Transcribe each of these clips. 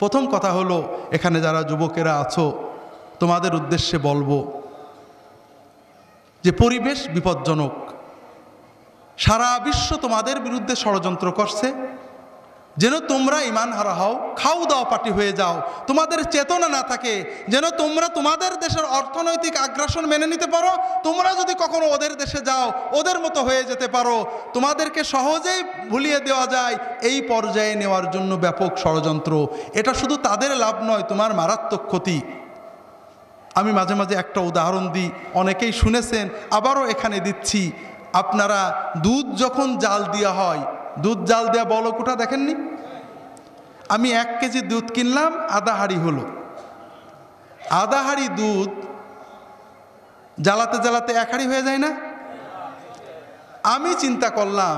প্রথম কথা হলো, এখানে যারা যুবকেরা আছো তোমাদের উদ্দেশ্যে বলবো যে পরিবেশ বিপজ্জনক। সারা বিশ্ব তোমাদের বিরুদ্ধে ষড়যন্ত্র করছে যেন তোমরা ঈমান হারা হও, খাও দাও পার্টি হয়ে যাও, তোমাদের চেতনা না থাকে, যেন তোমরা তোমাদের দেশের অর্থনৈতিক আগ্রাসন মেনে নিতে পারো, তোমরা যদি কখনো ওদের দেশে যাও ওদের মতো হয়ে যেতে পারো, তোমাদেরকে সহজেই ভুলিয়ে দেওয়া যায়, এই পর্যায়ে নেওয়ার জন্য ব্যাপক ষড়যন্ত্র। এটা শুধু তাদের লাভ নয়, তোমার মারাত্মক ক্ষতি। আমি মাঝে মাঝে একটা উদাহরণ দিই, অনেকেই শুনেছেন, আবারও এখানে দিচ্ছি। আপনারা দুধ যখন জাল দেওয়া হয়, দুধ জাল দেওয়া বলকুটা দেখেননি? আমি 1 কেজি দুধ কিনলাম, আধা হাঁড়ি হলো। আধা হাঁড়ি দুধ জ্বালাতে জ্বালাতে 1 হাঁড়ি হয়ে যায় না? আমি চিন্তা করলাম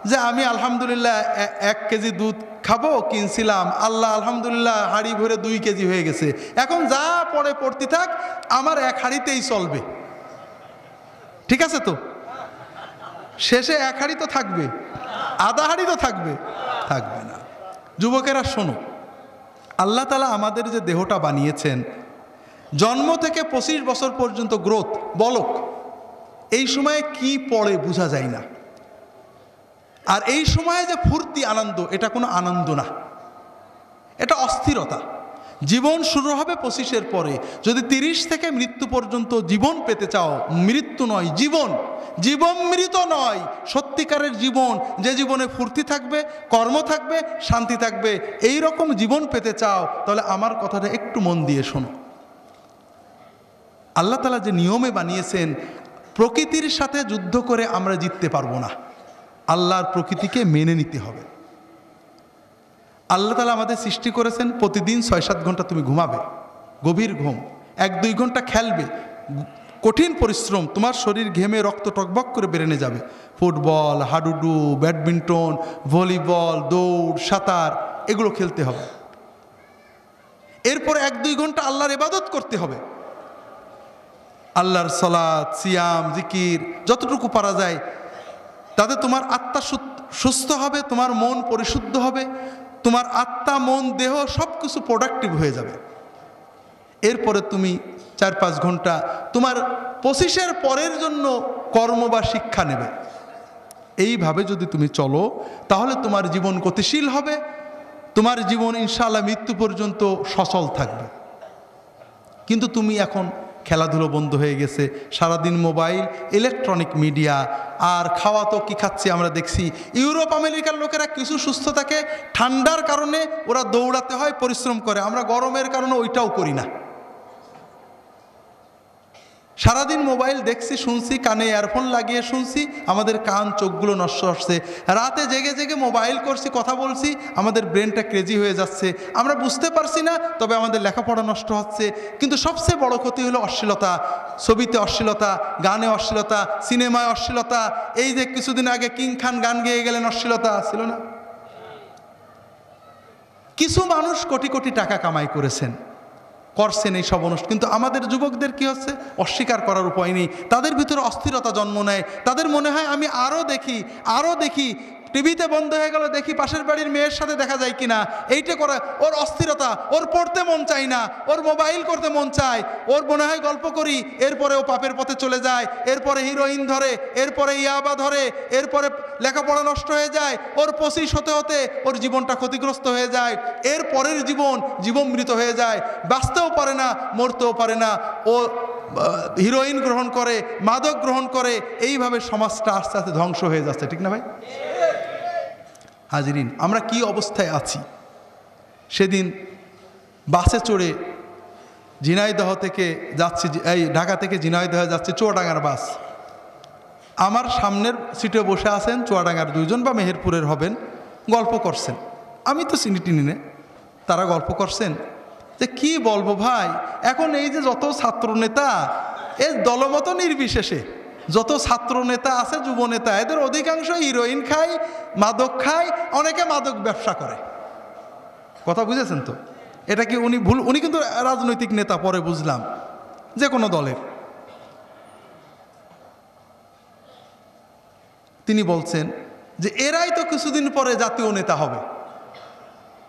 যে আমি আলহামদুলিল্লাহ 1 কেজি দুধ খাবো কিনছিলাম, আল্লাহ আলহামদুলিল্লাহ হাঁড়ি ভরে 2 কেজি হয়ে গেছে। এখন যা পরে পড়তে থাক, আমার 1 হাঁড়িতেই চলবে, ঠিক আছে তো? শেষে 1 হাঁড়ি তো থাকবে, আধা হাঁড়ি তো থাকবে থাকবে না। যুবকেরা শোনো, আল্লাহ তাআলা আমাদের যে দেহটা বানিয়েছেন, জন্ম থেকে 25 বছর পর্যন্ত গ্রোথ, বলক, এই সময়ে কি পড়ে বোঝা যায় না। আর এই সময়ে যে ফুর্তি আনন্দ, এটা কোনো আনন্দ না, এটা অস্থিরতা। জীবন শুরু হবে 25-এর পরে। যদি 30 থেকে মৃত্যু পর্যন্ত জীবন পেতে চাও, মৃত্যু নয় জীবন, জীবনমৃত নয়, সত্যিকারের জীবন, যে জীবনে ফুর্তি থাকবে, কর্ম থাকবে, শান্তি থাকবে, এই রকম জীবন পেতে চাও, তাহলে আমার কথাটা একটু মন দিয়ে শোনো। আল্লাহ তাআলা যে নিয়মে বানিয়েছেন, প্রকৃতির সাথে যুদ্ধ করে আমরা জিততে পারবো না, আল্লাহর প্রকৃতিকে মেনে নিতে হবে। আল্লাহ তাআলা আমাদের সৃষ্টি করেছেন, প্রতিদিন 6-7 ঘন্টা তুমি ঘুমাবে, গভীর ঘুম, 1-2 ঘন্টা খেলবে, কঠিন পরিশ্রম, তোমার শরীর ঘেমে রক্ত টকবক করে বেরেনে যাবে। ফুটবল, হাডুডু, ব্যাডমিন্টন, ভলিবল, দৌড়, সাঁতার, এগুলো খেলতে হবে। এরপর 1-2 ঘন্টা আল্লাহর ইবাদত করতে হবে, আল্লাহর সালাত, সিয়াম, জিকির, যতটুকু পারা যায়। তাতে তোমার আত্মা সুস্থ হবে, তোমার মন পরিশুদ্ধ হবে, তোমার আত্মা, মন, দেহ সব কিছু প্রোডাক্টিভ হয়ে যাবে। এরপরে তুমি 4-5 ঘন্টা তোমার 25-এর পরের জন্য কর্ম বা শিক্ষা নেবে। এইভাবে যদি তুমি চলো, তাহলে তোমার জীবন গতিশীল হবে, তোমার জীবন ইনশাআল্লাহ মৃত্যু পর্যন্ত সচল থাকবে। কিন্তু তুমি এখন খেলাধুলো বন্ধ হয়ে গেছে, সারাদিন মোবাইল, ইলেকট্রনিক মিডিয়া, আর খাওয়া তো কি খাচ্ছি আমরা দেখছি। ইউরোপ আমেরিকার লোকেরা কিছু সুস্থ থাকে, ঠান্ডার কারণে ওরা দৌড়াতে হয়, পরিশ্রম করে, আমরা গরমের কারণে ওইটাও করি না। সারাদিন মোবাইল দেখছি, শুনছি, কানে ইয়ারফোন লাগিয়ে শুনছি, আমাদের কান চোখগুলো নষ্ট হচ্ছে। রাতে জেগে জেগে মোবাইল করছি, কথা বলছি, আমাদের ব্রেনটা ক্রেজি হয়ে যাচ্ছে, আমরা বুঝতে পারছি না, তবে আমাদের লেখাপড়া নষ্ট হচ্ছে। কিন্তু সবচেয়ে বড় ক্ষতি হলো অশ্লীলতা, ছবিতে অশ্লীলতা, গানে অশ্লীলতা, সিনেমায় অশ্লীলতা। এই যে কিছুদিন আগে কিং খান গান গেয়ে গেলেন, অশ্লীলতা ছিল না? কিছু মানুষ কোটি কোটি টাকা কামাই করছেন এই সব অনুষ্ঠান, কিন্তু আমাদের যুবকদের কি হচ্ছে, অস্বীকার করার উপায় নেই, তাদের ভিতরে অস্থিরতা জন্ম নেয়। তাদের মনে হয় আমি আরও দেখি, টিভিতে বন্ধ হয়ে গেল, দেখি পাশের বাড়ির মেয়ের সাথে দেখা যায় কিনা, এইটা করে ওর অস্থিরতা, ওর পড়তে মন চায় না, ওর মোবাইল করতে মন চায়, ওর মনে হয় গল্প করি, এরপরে ও পাপের পথে চলে যায়, এরপরে হিরোইন ধরে, এরপরে ইয়াবা ধরে, এরপরে লেখাপড়া নষ্ট হয়ে যায়, ওর 25 হতে হতে ওর জীবনটা ক্ষতিগ্রস্ত হয়ে যায়, এর পরের জীবনমৃত হয়ে যায়, বাঁচতেও পারে না, মরতেও পারে না, ও হিরোইন গ্রহণ করে, মাদক গ্রহণ করে, এইভাবে সমাজটা আস্তে আস্তে ধ্বংস হয়ে যাচ্ছে, ঠিক না ভাই? হাজিরিন, আমরা কি অবস্থায় আছি। সেদিন বাসে চড়ে ঝিনাইদহ থেকে যাচ্ছি, এই ঢাকা থেকে ঝিনাইদহ যাচ্ছি, চুয়াডাঙ্গার বাস। আমার সামনের সিটে বসে আছেন চুয়াডাঙ্গার 2 জন বা মেহেরপুরের হবেন, গল্প করছেন। আমি তো চিনি নে, তারা গল্প করছেন যে কি বলবো ভাই, এখন এই যে যত ছাত্র নেতা, এই দলমত নির্বিশেষে যত ছাত্র নেতা আছে, যুব নেতা, এদের অধিকাংশ হিরোইন খায়, মাদক খায়, অনেকে মাদক ব্যবসা করে। কথা বুঝেছেন তো? এটা কি উনি ভুল? উনি কিন্তু রাজনৈতিক নেতা, পরে বুঝলাম, যে কোনো দলের। তিনি বলছেন যে এরাই তো কিছুদিন পরে জাতীয় নেতা হবে।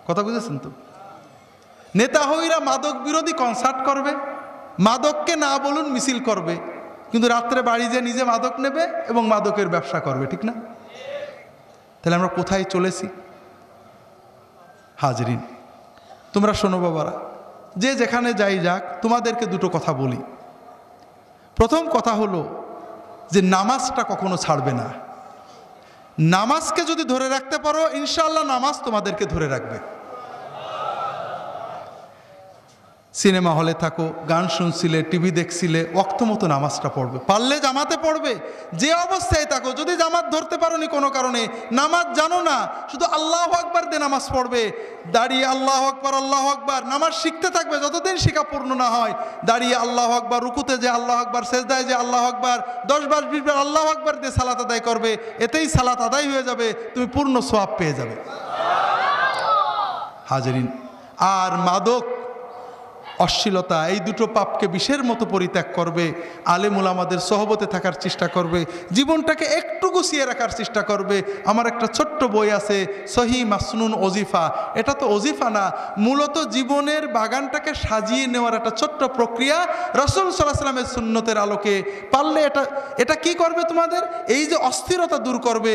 কথা বুঝেছেন তো? নেতা হইরা মাদক বিরোধী কনসার্ট করবে, মাদককে না বলুন মিছিল করবে, কিন্তু রাত্রে বাড়ি যেয়ে নিজে মাদক নেবে এবং মাদকের ব্যবসা করবে, ঠিক না? তাহলে আমরা কোথায় চলেছি? হাজরিন, তোমরা শোনো বাবারা, যে যেখানে যাই যাক, তোমাদেরকে দুটো কথা বলি। প্রথম কথা হলো যে নামাজটা কখনো ছাড়বে না। নামাজকে যদি ধরে রাখতে পারো, ইনশাআল্লাহ নামাজ তোমাদেরকে ধরে রাখবে। সিনেমা হলে থাকো, গান শুনছিলে, টিভি দেখছিলে, ওয়াক্ত মতো নামাজটা পড়বে, পারলে জামাতে পড়বে। যে অবস্থায় থাকো, যদি জামাত ধরতে পারোনি কোনো কারণে, নামাজ জানো না, শুধু আল্লাহু আকবার দিয়ে নামাজ পড়বে। দাঁড়িয়ে আল্লাহু আকবার আল্লাহু আকবার নামাজ শিখতে থাকবে, যতদিন শিখা পূর্ণ না হয়। দাঁড়িয়ে আল্লাহু আকবার, রুকুতে যে আল্লাহু আকবার, সেজদায় যে আল্লাহু আকবার, 10 বার 20 বার আল্লাহু আকবার দিয়ে সালাত আদায় করবে। এতেই সালাত আদায় হয়ে যাবে, তুমি পূর্ণ সওয়াব পেয়ে যাবে। হাজরিন, আর মাদক, অশ্লীলতা, এই দুটো পাপকে বিষের মতো পরিত্যাগ করবে। আলেম ওলামাদের সহবতে থাকার চেষ্টা করবে, জীবনটাকে একটু গুছিয়ে রাখার চেষ্টা করবে। আমার একটা ছোট্ট বই আছে, সহি মাসনুন ওজিফা। এটা তো ওজিফা না, মূলত জীবনের বাগানটাকে সাজিয়ে নেওয়ার একটা ছোট্ট প্রক্রিয়া, রাসূল সাল্লাল্লাহু আলাইহি ওয়াসাল্লামের সুন্নতের আলোকে। পারলে এটা কি করবে? তোমাদের এই যে অস্থিরতা দূর করবে।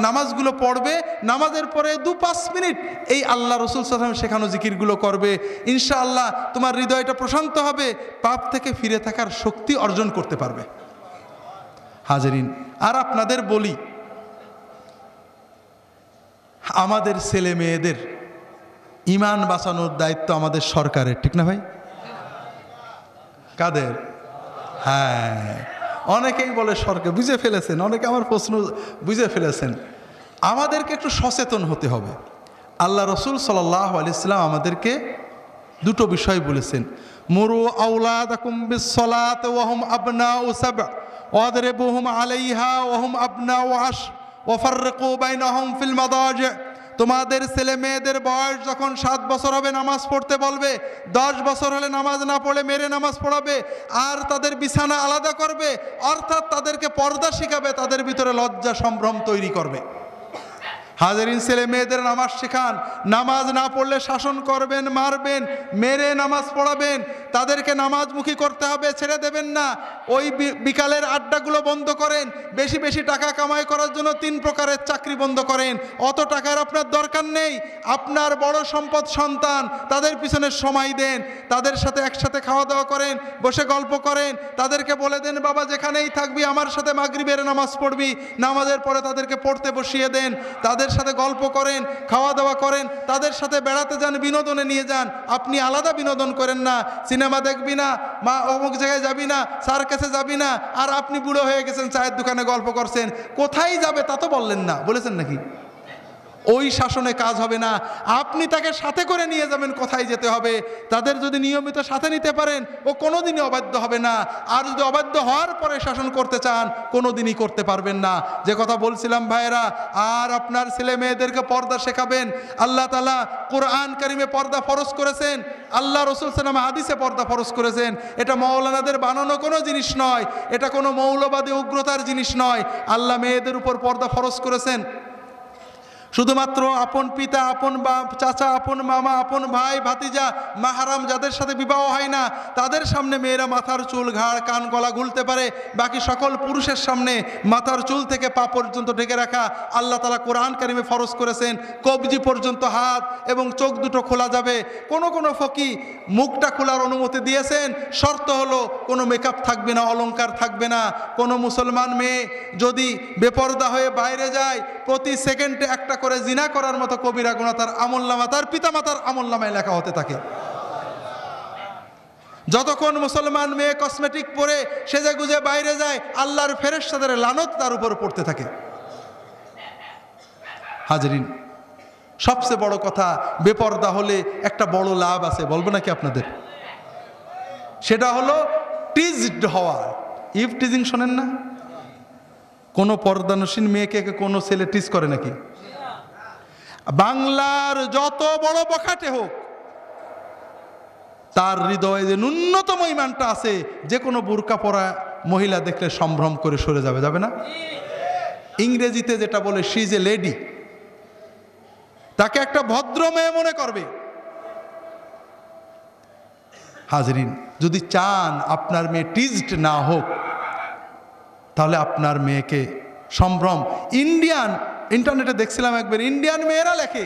নামাজগুলো পড়বে, নামাজের পরে 2-5 মিনিট এই আল্লাহ রাসূল সাল্লাল্লাহু আলাইহি ওয়াসাল্লাম শেখানো জিকিরগুলো করবে। ইনশাআল্লাহ তোমার হৃদয়টা প্রশান্ত হবে, পাপ থেকে ফিরে থাকার শক্তি অর্জন করতে পারবে। হাজরিন, আর আপনাদের বলি, আমাদের ছেলে মেয়েদের ঈমান বাঁচানোর দায়িত্ব আমাদের সরকারের, ঠিক না ভাই? কাদের? হ্যাঁ, অনেকেই বলে সরকার, বুঝে ফেলেছেন, অনেকে আমার প্রশ্ন বুঝে ফেলেছেন। আমাদেরকে একটু সচেতন হতে হবে। আল্লাহ রাসূল সাল্লাল্লাহু আলাইহি ওয়াসাল্লাম আমাদেরকে দুটো বিষয় বলেছেন, মুরু আওলাদাকুম বিসসালাতি ওয়া হুম আবনাউ সাবআ ওয়াদরিবুহুম আলাইহা ওয়া হুম আবনাউ আশর ওয়া ফাররিকু বাইনাহুম ফিল মাদাজি'। তোমাদের ছেলে মেয়েদের বয়স যখন 7 বছর হবে নামাজ পড়তে বলবে, 10 বছর হলে নামাজ না পড়ে মেরে নামাজ পড়াবে, আর তাদের বিছানা আলাদা করবে, অর্থাৎ তাদেরকে পর্দা শিখাবে, তাদের ভিতরে লজ্জা সম্ভ্রম তৈরি করবে। হাজরিন, ছেলে মেয়েদের নামাজ শেখান, নামাজ না পড়লে শাসন করবেন, মারবেন, মেরে নামাজ পড়াবেন, তাদেরকে নামাজমুখী করতে হবে, ছেড়ে দেবেন না। ওই বিকালের আড্ডাগুলো বন্ধ করেন, বেশি বেশি টাকা কামাই করার জন্য 3 প্রকারের চাকরি বন্ধ করেন। অত টাকার আপনার দরকার নেই, আপনার বড় সম্পদ সন্তান, তাদের পিছনে সময় দেন, তাদের সাথে একসাথে খাওয়া দাওয়া করেন, বসে গল্প করেন, তাদেরকে বলে দেন বাবা যেখানেই থাকবি আমার সাথে মাগরিবের নামাজ পড়বি, নামাজের পরে তাদেরকে পড়তে বসিয়ে দেন, তাদের সাথে গল্প করেন, খাওয়া দাওয়া করেন, তাদের সাথে বেড়াতে যান, বিনোদনে নিয়ে যান। আপনি আলাদা বিনোদন করেন না, সিনেমা দেখবি না, মা অমুক জায়গায় যাবি না, সার্কাসে যাবি না, আর আপনি বুড়ো হয়ে গেছেন, চায়ের দোকানে গল্প করছেন। কোথায় যাবে তা তো বললেন না, বলেছেন নাকি? ওই শাসনে কাজ হবে না, আপনি তাকে সাথে করে নিয়ে যাবেন কোথায় যেতে হবে। তাদের যদি নিয়মিত সাথে নিতে পারেন, ও কোনোদিনই অবাধ্য হবে না। আর যদি অবাধ্য হওয়ার পরে শাসন করতে চান, কোনোদিনই করতে পারবেন না। যে কথা বলছিলাম ভাইয়েরা, আর আপনার ছেলে মেয়েদেরকে পর্দা শেখাবেন। আল্লাহ তাআলা কোরআন কারিমে পর্দা ফরজ করেছেন, আল্লাহ রাসূল সাল্লাল্লাহু আলাইহি ওয়াসাল্লাম হাদিসে পর্দা ফরজ করেছেন। এটা মাওলানাদের বানানো কোনো জিনিস নয়, এটা কোনো মৌলবাদী উগ্রতার জিনিস নয়। আল্লাহ মেয়েদের উপর পর্দা ফরজ করেছেন। শুধুমাত্র আপন পিতা, আপন বাপ, চাচা, আপন মামা, আপন ভাই, ভাতিজা, মাহারাম যাদের সাথে বিবাহ হয় না, তাদের সামনে মেয়েরা মাথার চুল, ঘাড়, কান, গলা খুলতে পারে। বাকি সকল পুরুষের সামনে মাথার চুল থেকে পা পর্যন্ত ঢেকে রাখা আল্লাহ তাআলা কোরআন কারিমে ফরজ করেছেন। কবজি পর্যন্ত হাত এবং চোখ দুটো খোলা যাবে। কোনো ফকি মুখটা খোলার অনুমতি দিয়েছেন, শর্ত হলো কোনো মেকআপ থাকবে না, অলংকার থাকবে না। কোনো মুসলমান মেয়ে যদি বেপরদা হয়ে বাইরে যায়, প্রতি সেকেন্ডে একটা করে জিনা করার মতো কবিরা গুনাহ তার আমলনামা, তার পিতামাতার আমলনামায় লেখা হতে থাকে। যতক্ষণ মুসলমান মেয়ে কসমেটিক পরে সেজে গুজে বাইরে যায়, আল্লাহর ফেরেশতাদের লানত তার উপর পড়তে থাকে। হাজরিন, সবচেয়ে বড় কথা, বেপরদা হলে একটা বড় লাভ আছে, বলবো নাকি আপনাদের? সেটা হলো টিজড হওয়া। ইভ টিজিং শোনেন না? কোনো পর্দানসীন মেয়েকে কোনো ছেলে টিজ করে নাকি? বাংলার যত বড় বখাটে হোক, তার হৃদয়ে যে ন্যূনতম ঈমানটা আছে, যে কোনো বুরকা পরা মহিলা দেখলে সম্ভ্রম করে সরে যাবে, যাবে না? ইংরেজিতে যেটা বলে শি ইজ এ লেডি, তাকে একটা ভদ্র মেয়ে মনে করবে। হাজরিন, যদি চান আপনার মেয়ে টিজড না হোক, তাহলে আপনার মেয়েকে সম্ভ্রম, ইন্টারনেটে দেখছিলাম একবার, ইন্ডিয়ান মেয়েরা লেখে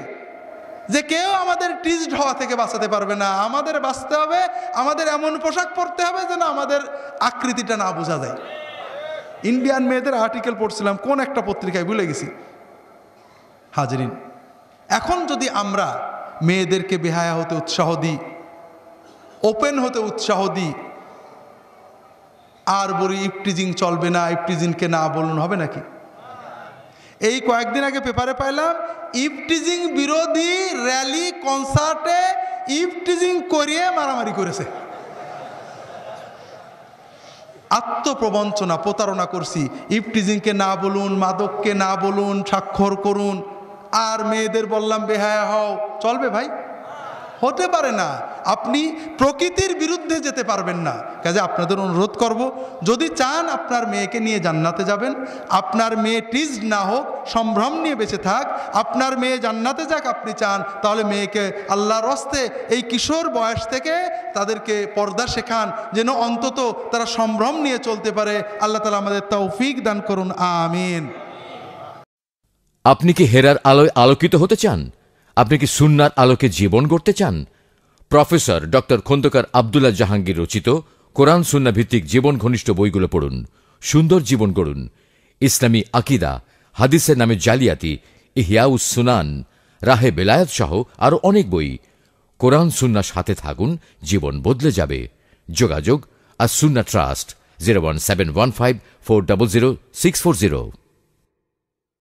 যে কেউ আমাদের টিজড হওয়া থেকে বাঁচাতে পারবে না, আমাদের বাঁচতে হবে, আমাদের এমন পোশাক পরতে হবে যেন আমাদের আকৃতিটা না বোঝা যায়। ইন্ডিয়ান মেয়েদের আর্টিকেল পড়ছিলাম কোন একটা পত্রিকায়, ভুলে গেছি। হাজরিন, এখন যদি আমরা মেয়েদেরকে বেহায়া হতে উৎসাহ দিই, ওপেন হতে উৎসাহ দিই, আর বলি ইফটিজিং চলবে না, ইফটিজিংকে না বলুন, হবে নাকি? এই কয়েকদিন আগে পেপারে পাইলাম ইফটিজিং বিরোধী র্যালি কনসার্টে ইফটিজিং করিয়ে মারামারি করেছে। আত্মপ্রবঞ্চনা, প্রতারণা করছি। ইফটিজিংকে না বলুন, মাদককে না বলুন, স্বাক্ষর করুন, আর মেয়েদের বললাম বেহায়া হও, চলবে ভাই? হতে পারে না। আপনি প্রকৃতির বিরুদ্ধে যেতে পারবেন না। কাজে আপনাদের অনুরোধ করব, যদি চান আপনার মেয়েকে নিয়ে জান্নাতে যাবেন, আপনার মেয়ে টিজড না হোক, সম্ভ্রম নিয়ে বেঁচে থাক, আপনার মেয়ে জান্নাতে যাক আপনি চান, তাহলে মেয়েকে আল্লাহর হস্তে এই কিশোর বয়স থেকে তাদেরকে পর্দা শেখান, যেন অন্তত তারা সম্ভ্রম নিয়ে চলতে পারে। আল্লাহ তাআলা আমাদের তৌফিক দান করুন, আমিন। আপনি কি হেরার আলোয় আলোকিত হতে চান? আপনি কি সুন্নার আলোকে জীবন গড়তে চান? প্রফেসর ডক্টর খন্দকার আব্দুল্লাহ জাহাঙ্গীর রচিত কোরআন সুন্না ভিত্তিক জীবন ঘনিষ্ঠ বইগুলো পড়ুন, সুন্দর জীবন গড়ুন। ইসলামী আকিদা, হাদিসের নামে জালিয়াতি, ইহয়াউস সুনান, রাহে বেলায়েত সহ আরো অনেক বই। কোরআন সুন্নার সাথে থাকুন, জীবন বদলে যাবে। যোগাযোগ আর সুন্না ট্রাস্ট 01715400640।